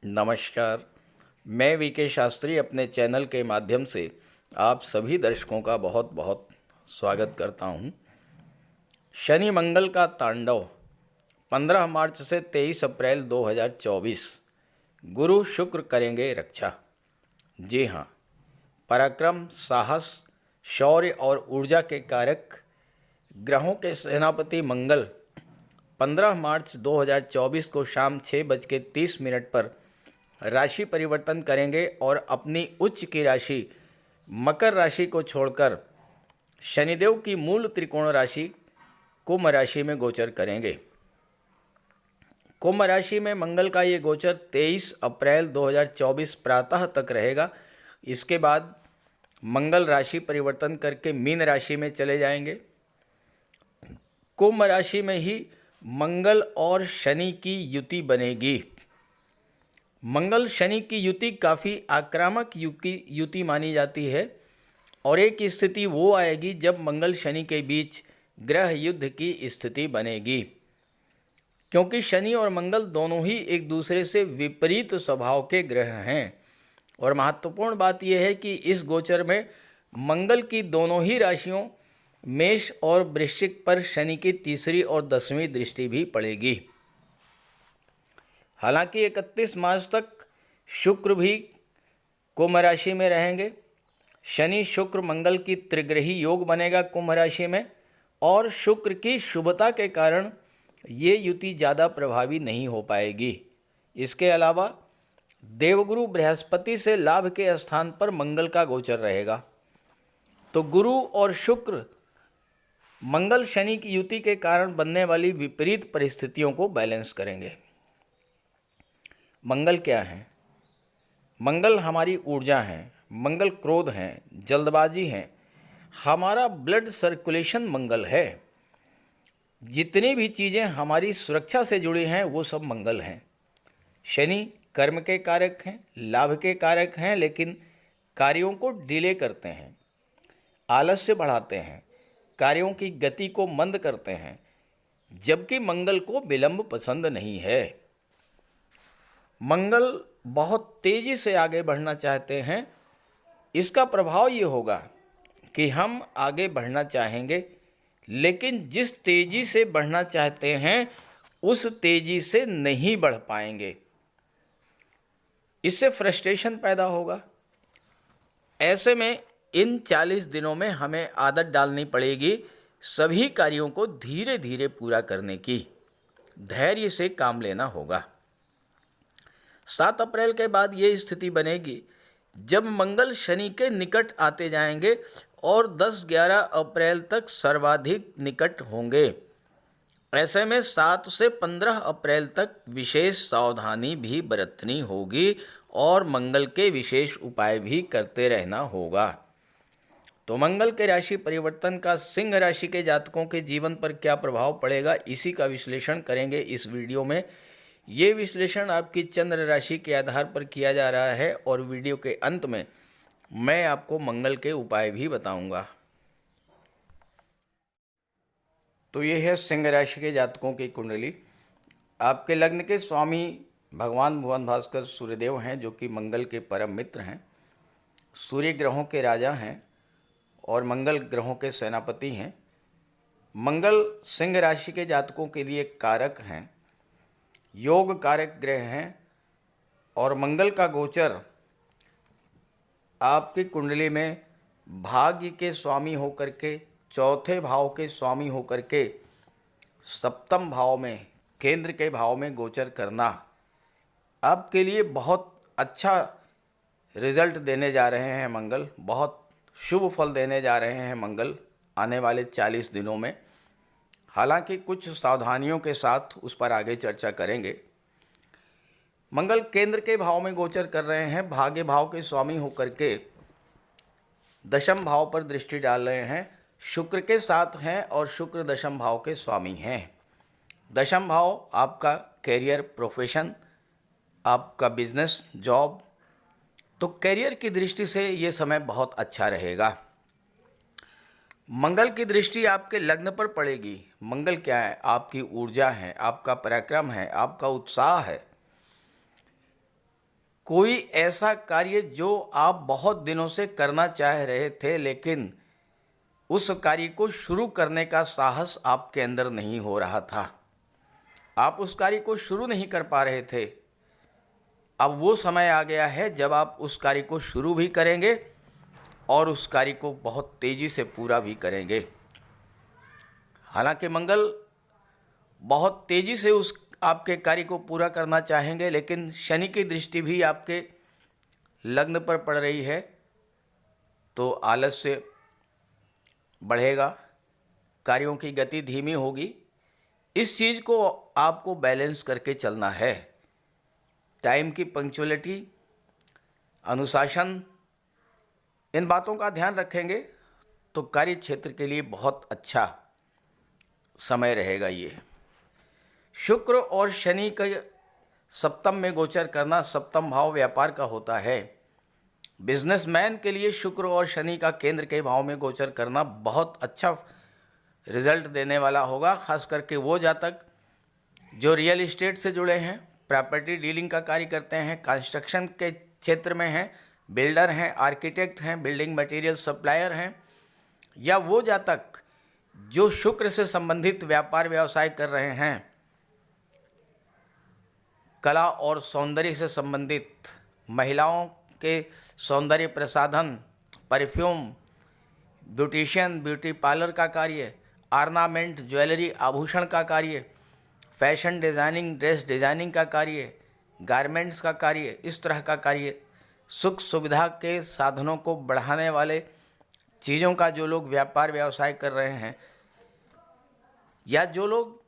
नमस्कार। मैं वीके शास्त्री अपने चैनल के माध्यम से आप सभी दर्शकों का बहुत बहुत स्वागत करता हूं। शनि मंगल का तांडव 15 मार्च से 23 अप्रैल 2024। गुरु शुक्र करेंगे रक्षा। जी हाँ, पराक्रम, साहस, शौर्य और ऊर्जा के कारक ग्रहों के सेनापति मंगल 15 मार्च 2024 को शाम 6:30 पर राशि परिवर्तन करेंगे और अपनी उच्च की राशि मकर राशि को छोड़कर शनिदेव की मूल त्रिकोण राशि कुंभ राशि में गोचर करेंगे। कुंभ राशि में मंगल का ये गोचर 23 अप्रैल 2024 प्रातः तक रहेगा। इसके बाद मंगल राशि परिवर्तन करके मीन राशि में चले जाएंगे। कुंभ राशि में ही मंगल और शनि की युति बनेगी। मंगल शनि की युति काफ़ी आक्रामक युति मानी जाती है और एक स्थिति वो आएगी जब मंगल शनि के बीच ग्रह युद्ध की स्थिति बनेगी, क्योंकि शनि और मंगल दोनों ही एक दूसरे से विपरीत स्वभाव के ग्रह हैं। और महत्वपूर्ण बात यह है कि इस गोचर में मंगल की दोनों ही राशियों मेष और वृश्चिक पर शनि की तीसरी और 10वीं दृष्टि भी पड़ेगी। हालांकि 31 मार्च तक शुक्र भी कुंभ राशि में रहेंगे। शनि शुक्र मंगल की त्रिग्रही योग बनेगा कुंभ राशि में, और शुक्र की शुभता के कारण ये युति ज़्यादा प्रभावी नहीं हो पाएगी। इसके अलावा देवगुरु बृहस्पति से लाभ के स्थान पर मंगल का गोचर रहेगा, तो गुरु और शुक्र मंगल शनि की युति के कारण बनने वाली विपरीत परिस्थितियों को बैलेंस करेंगे। मंगल क्या है? मंगल हमारी ऊर्जा है, मंगल क्रोध है, जल्दबाजी है, हमारा ब्लड सर्कुलेशन मंगल है। जितनी भी चीज़ें हमारी सुरक्षा से जुड़ी हैं वो सब मंगल हैं। शनि कर्म के कारक हैं, लाभ के कारक हैं, लेकिन कार्यों को डिले करते हैं, आलस्य बढ़ाते हैं, कार्यों की गति को मंद करते हैं, जबकि मंगल को विलंब पसंद नहीं है। मंगल बहुत तेज़ी से आगे बढ़ना चाहते हैं। इसका प्रभाव ये होगा कि हम आगे बढ़ना चाहेंगे, लेकिन जिस तेज़ी से बढ़ना चाहते हैं उस तेज़ी से नहीं बढ़ पाएंगे। इससे फ्रस्ट्रेशन पैदा होगा। ऐसे में इन 40 दिनों में हमें आदत डालनी पड़ेगी सभी कार्यों को धीरे धीरे पूरा करने की। धैर्य से काम लेना होगा। 7 अप्रैल के बाद ये स्थिति बनेगी जब मंगल शनि के निकट आते जाएंगे और 10-11 अप्रैल तक सर्वाधिक निकट होंगे। ऐसे में 7 से 15 अप्रैल तक विशेष सावधानी भी बरतनी होगी और मंगल के विशेष उपाय भी करते रहना होगा। तो मंगल के राशि परिवर्तन का सिंह राशि के जातकों के जीवन पर क्या प्रभाव पड़ेगा, इसी का विश्लेषण करेंगे इस वीडियो में। ये विश्लेषण आपकी चंद्र राशि के आधार पर किया जा रहा है और वीडियो के अंत में मैं आपको मंगल के उपाय भी बताऊंगा। तो ये है सिंह राशि के जातकों की कुंडली। आपके लग्न के स्वामी भगवान भुवन भास्कर सूर्यदेव हैं, जो कि मंगल के परम मित्र हैं, सूर्य ग्रहों के राजा हैं और मंगल ग्रहों के सेनापति हैं। मंगल सिंह राशि के जातकों के लिए कारक हैं, योग कारक ग्रह हैं, और मंगल का गोचर आपकी कुंडली में भाग्य के स्वामी होकर के, चौथे भाव के स्वामी होकर के, सप्तम भाव में, केंद्र के भाव में गोचर करना आपके लिए बहुत अच्छा रिजल्ट देने जा रहे हैं। मंगल बहुत शुभ फल देने जा रहे हैं मंगल आने वाले 40 दिनों में। हालांकि कुछ सावधानियों के साथ उस पर आगे चर्चा करेंगे। मंगल केंद्र के भाव में गोचर कर रहे हैं, भाग्य भाव के स्वामी होकर के दशम भाव पर दृष्टि डाल रहे हैं, शुक्र के साथ हैं और शुक्र दशम भाव के स्वामी हैं। दशम भाव आपका कैरियर, प्रोफेशन, आपका बिजनेस, जॉब, तो कैरियर की दृष्टि से ये समय बहुत अच्छा रहेगा। मंगल की दृष्टि आपके लग्न पर पड़ेगी। मंगल क्या है? आपकी ऊर्जा है, आपका पराक्रम है, आपका उत्साह है। कोई ऐसा कार्य जो आप बहुत दिनों से करना चाह रहे थे, लेकिन उस कार्य को शुरू करने का साहस आपके अंदर नहीं हो रहा था। आप उस कार्य को शुरू नहीं कर पा रहे थे। अब वो समय आ गया है जब आप उस कार्य को शुरू भी करेंगे और उस कार्य को बहुत तेज़ी से पूरा भी करेंगे। हालांकि मंगल बहुत तेज़ी से उस आपके कार्य को पूरा करना चाहेंगे, लेकिन शनि की दृष्टि भी आपके लग्न पर पड़ रही है, तो आलस्य बढ़ेगा, कार्यों की गति धीमी होगी। इस चीज़ को आपको बैलेंस करके चलना है। टाइम की पंक्चुअलिटी, अनुशासन, इन बातों का ध्यान रखेंगे तो कार्य क्षेत्र के लिए बहुत अच्छा समय रहेगा। ये शुक्र और शनि का सप्तम में गोचर करना, सप्तम भाव व्यापार का होता है। बिजनेसमैन के लिए शुक्र और शनि का केंद्र के भाव में गोचर करना बहुत अच्छा रिजल्ट देने वाला होगा। खास करके वो जातक जो रियल इस्टेट से जुड़े हैं, प्रॉपर्टी डीलिंग का कार्य करते हैं, कंस्ट्रक्शन के क्षेत्र में हैं, बिल्डर हैं, आर्किटेक्ट हैं, बिल्डिंग मटेरियल सप्लायर हैं, या वो जातक जो शुक्र से संबंधित व्यापार व्यवसाय कर रहे हैं, कला और सौंदर्य से संबंधित, महिलाओं के सौंदर्य प्रसाधन, परफ्यूम, ब्यूटिशियन, ब्यूटी पार्लर का कार्य, ऑर्नामेंट, ज्वेलरी, आभूषण का कार्य, फैशन डिज़ाइनिंग, ड्रेस डिज़ाइनिंग का कार्य, गारमेंट्स का कार्य, इस तरह का कार्य, सुख सुविधा के साधनों को बढ़ाने वाले चीज़ों का जो लोग व्यापार व्यवसाय कर रहे हैं, या जो लोग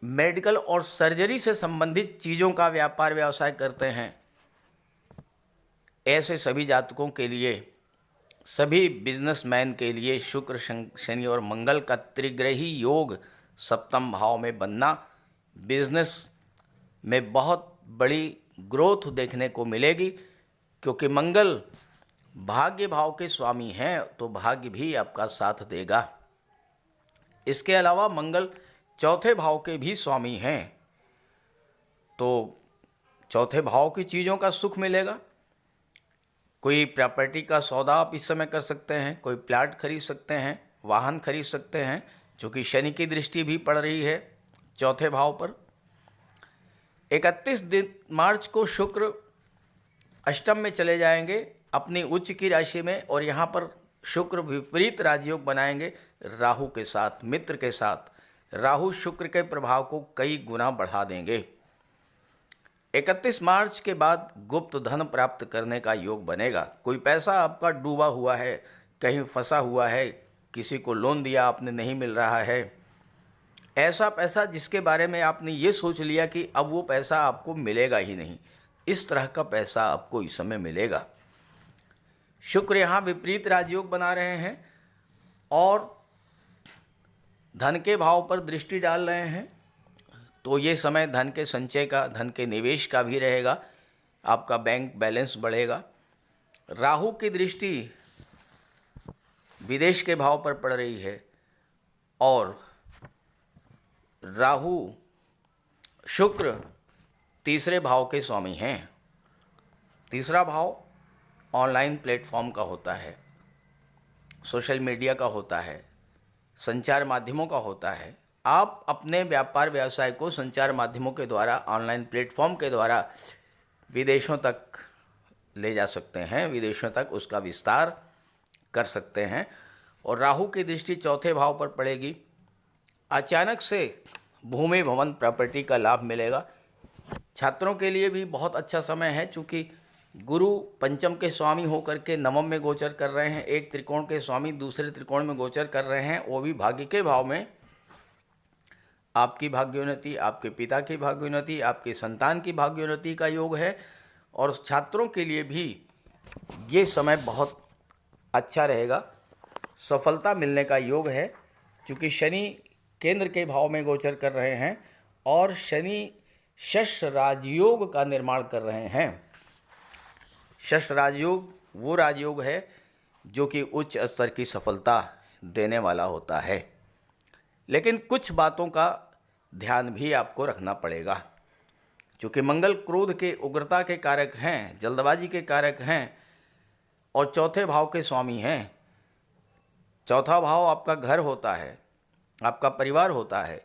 मेडिकल और सर्जरी से संबंधित चीज़ों का व्यापार व्यवसाय करते हैं, ऐसे सभी जातकों के लिए, सभी बिजनेसमैन के लिए शुक्र, शनि और मंगल का त्रिग्रही योग सप्तम भाव में बनना बिजनेस में बहुत बड़ी ग्रोथ देखने को मिलेगी। क्योंकि मंगल भाग्य भाव के स्वामी हैं, तो भाग्य भी आपका साथ देगा। इसके अलावा मंगल चौथे भाव के भी स्वामी हैं, तो चौथे भाव की चीज़ों का सुख मिलेगा। कोई प्रॉपर्टी का सौदा आप इस समय कर सकते हैं, कोई प्लाट खरीद सकते हैं, वाहन खरीद सकते हैं, क्योंकि शनि की दृष्टि भी पड़ रही है चौथे भाव पर। 31 मार्च को शुक्र अष्टम में चले जाएंगे अपनी उच्च की राशि में, और यहाँ पर शुक्र विपरीत राजयोग बनाएंगे राहु के साथ, मित्र के साथ। राहु शुक्र के प्रभाव को कई गुना बढ़ा देंगे। 31 मार्च के बाद गुप्त धन प्राप्त करने का योग बनेगा। कोई पैसा आपका डूबा हुआ है, कहीं फंसा हुआ है, किसी को लोन दिया आपने नहीं मिल रहा है, ऐसा पैसा जिसके बारे में आपने ये सोच लिया कि अब वो पैसा आपको मिलेगा ही नहीं, इस तरह का पैसा आपको इस समय मिलेगा। शुक्र यहाँ विपरीत राजयोग बना रहे हैं और धन के भाव पर दृष्टि डाल रहे हैं, तो ये समय धन के संचय का, धन के निवेश का भी रहेगा। आपका बैंक बैलेंस बढ़ेगा। राहु की दृष्टि विदेश के भाव पर पड़ रही है, और राहु शुक्र तीसरे भाव के स्वामी हैं। तीसरा भाव ऑनलाइन प्लेटफॉर्म का होता है, सोशल मीडिया का होता है, संचार माध्यमों का होता है। आप अपने व्यापार व्यवसाय को संचार माध्यमों के द्वारा, ऑनलाइन प्लेटफॉर्म के द्वारा विदेशों तक ले जा सकते हैं, विदेशों तक उसका विस्तार कर सकते हैं। और राहु की दृष्टि चौथे भाव पर पड़ेगी। अचानक से भूमि भवन प्रॉपर्टी का लाभ मिलेगा। छात्रों के लिए भी बहुत अच्छा समय है, चूँकि गुरु पंचम के स्वामी होकर के नवम में गोचर कर रहे हैं, एक त्रिकोण के स्वामी दूसरे त्रिकोण में गोचर कर रहे हैं, वो भी भाग्य के भाव में। आपकी भाग्योन्नति, आपके पिता की भाग्योन्नति, आपके संतान की भाग्योन्नति का योग है। और छात्रों के लिए भी ये समय बहुत अच्छा रहेगा, सफलता मिलने का योग है, क्योंकि शनि केंद्र के भाव में गोचर कर रहे हैं और शनि शश राजयोग का निर्माण कर रहे हैं। शश राजयोग वो राजयोग है जो कि उच्च स्तर की सफलता देने वाला होता है, लेकिन कुछ बातों का ध्यान भी आपको रखना पड़ेगा। क्योंकि मंगल क्रोध के उग्रता के कारक हैं, जल्दबाजी के कारक हैं और चौथे भाव के स्वामी हैं। चौथा भाव आपका घर होता है, आपका परिवार होता है।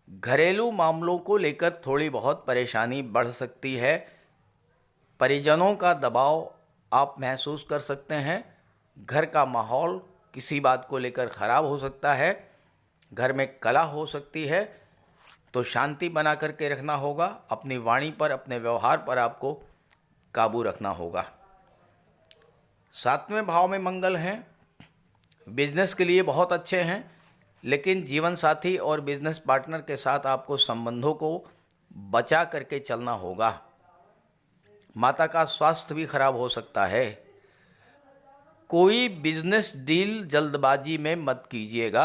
घरेलू मामलों को लेकर थोड़ी बहुत परेशानी बढ़ सकती है। परिजनों का दबाव आप महसूस कर सकते हैं। घर का माहौल किसी बात को लेकर ख़राब हो सकता है। घर में कलह हो सकती है, तो शांति बना करके रखना होगा। अपनी वाणी पर, अपने व्यवहार पर आपको काबू रखना होगा। 7वें भाव में मंगल हैं, बिजनेस के लिए बहुत अच्छे हैं, लेकिन जीवन साथी और बिजनेस पार्टनर के साथ आपको संबंधों को बचा करके चलना होगा। माता का स्वास्थ्य भी खराब हो सकता है। कोई बिजनेस डील जल्दबाजी में मत कीजिएगा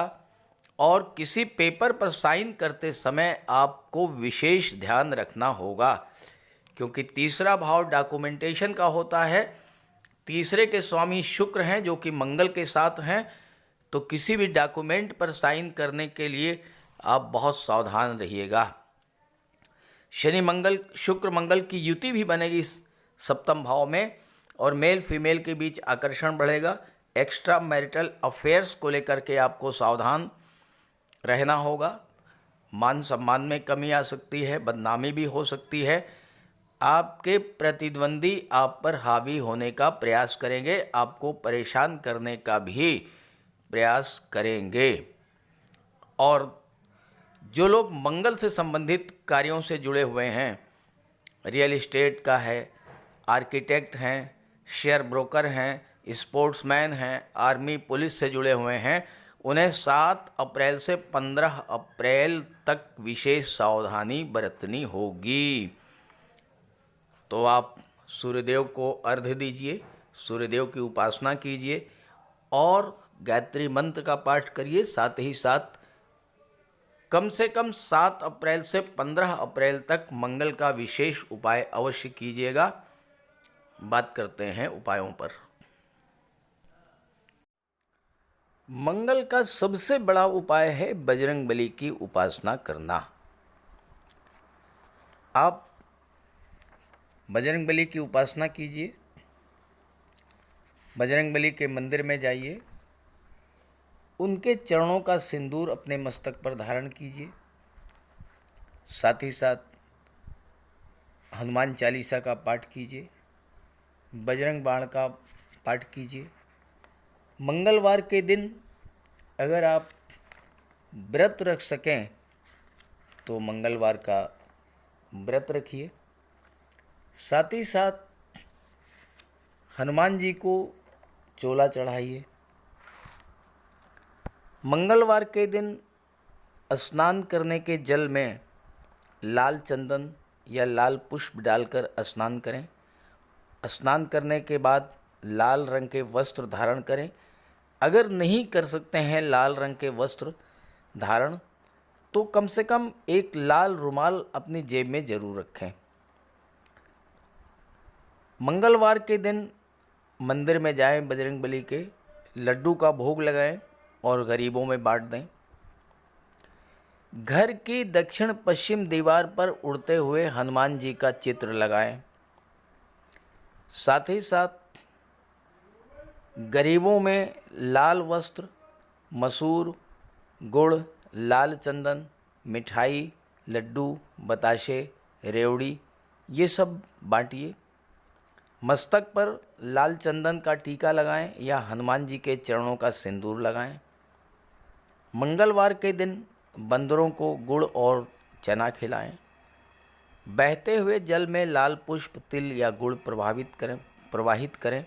और किसी पेपर पर साइन करते समय आपको विशेष ध्यान रखना होगा, क्योंकि तीसरा भाव डॉक्यूमेंटेशन का होता है। तीसरे के स्वामी शुक्र हैं जो कि मंगल के साथ हैं, तो किसी भी डॉक्यूमेंट पर साइन करने के लिए आप बहुत सावधान रहिएगा। शनि मंगल शुक्र मंगल की युति भी बनेगी 7वें भाव में और मेल फीमेल के बीच आकर्षण बढ़ेगा। एक्स्ट्रा मैरिटल अफेयर्स को लेकर के आपको सावधान रहना होगा। मान सम्मान में कमी आ सकती है, बदनामी भी हो सकती है। आपके प्रतिद्वंदी आप पर हावी होने का प्रयास करेंगे, आपको परेशान करने का भी प्रयास करेंगे। और जो लोग मंगल से संबंधित कार्यों से जुड़े हुए हैं, रियल एस्टेट का है, आर्किटेक्ट हैं, शेयर ब्रोकर हैं, स्पोर्ट्समैन हैं, आर्मी पुलिस से जुड़े हुए हैं, उन्हें 7 अप्रैल से 15 अप्रैल तक विशेष सावधानी बरतनी होगी। तो आप सूर्यदेव को अर्घ्य दीजिए, सूर्यदेव की उपासना कीजिए और गायत्री मंत्र का पाठ करिए। साथ ही साथ कम से कम 7 अप्रैल से 15 अप्रैल तक मंगल का विशेष उपाय अवश्य कीजिएगा। बात करते हैं उपायों पर। मंगल का सबसे बड़ा उपाय है बजरंगबली की उपासना करना। आप बजरंगबली की उपासना कीजिए, बजरंगबली के मंदिर में जाइए, उनके चरणों का सिंदूर अपने मस्तक पर धारण कीजिए। साथ ही साथ हनुमान चालीसा का पाठ कीजिए, बजरंग बाण का पाठ कीजिए। मंगलवार के दिन अगर आप व्रत रख सकें तो मंगलवार का व्रत रखिए। साथ ही साथ हनुमान जी को चोला चढ़ाइए। मंगलवार के दिन स्नान करने के जल में लाल चंदन या लाल पुष्प डालकर स्नान करें। स्नान करने के बाद लाल रंग के वस्त्र धारण करें। अगर नहीं कर सकते हैं लाल रंग के वस्त्र धारण, तो कम से कम एक लाल रुमाल अपनी जेब में जरूर रखें। मंगलवार के दिन मंदिर में जाएं, बजरंगबली के लड्डू का भोग लगाएं और गरीबों में बांट दें। घर की दक्षिण पश्चिम दीवार पर उड़ते हुए हनुमान जी का चित्र लगाएं। साथ ही साथ गरीबों में लाल वस्त्र, मसूर, गुड़, लाल चंदन, मिठाई, लड्डू, बताशे, रेवड़ी ये सब बांटिए। मस्तक पर लाल चंदन का टीका लगाएं या हनुमान जी के चरणों का सिंदूर लगाएं। मंगलवार के दिन बंदरों को गुड़ और चना खिलाएं। बहते हुए जल में लाल पुष्प, तिल या गुड़ प्रवाहित करें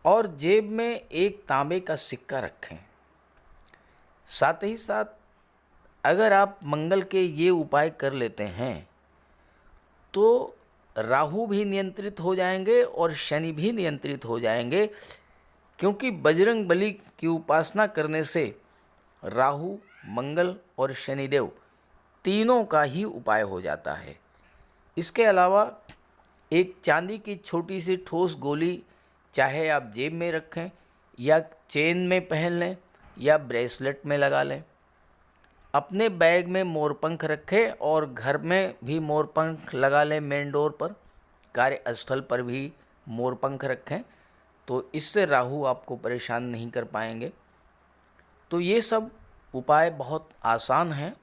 और जेब में एक तांबे का सिक्का रखें। साथ ही साथ अगर आप मंगल के ये उपाय कर लेते हैं तो राहु भी नियंत्रित हो जाएंगे और शनि भी नियंत्रित हो जाएंगे, क्योंकि बजरंगबली की उपासना करने से राहु, मंगल और शनिदेव तीनों का ही उपाय हो जाता है। इसके अलावा एक चांदी की छोटी सी ठोस गोली चाहे आप जेब में रखें या चेन में पहन लें या ब्रेसलेट में लगा लें। अपने बैग में मोरपंख रखें और घर में भी मोरपंख लगा लें। मेन डोर पर, कार्यस्थल पर भी मोरपंख रखें, तो इससे राहु आपको परेशान नहीं कर पाएंगे। तो ये सब उपाय बहुत आसान हैं।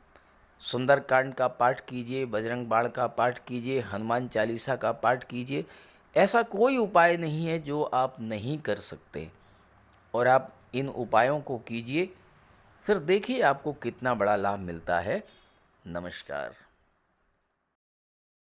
सुंदरकांड का पाठ कीजिए, बजरंग बाण का पाठ कीजिए, हनुमान चालीसा का पाठ कीजिए। ऐसा कोई उपाय नहीं है जो आप नहीं कर सकते, और आप इन उपायों को कीजिए, फिर देखिए आपको कितना बड़ा लाभ मिलता है। नमस्कार।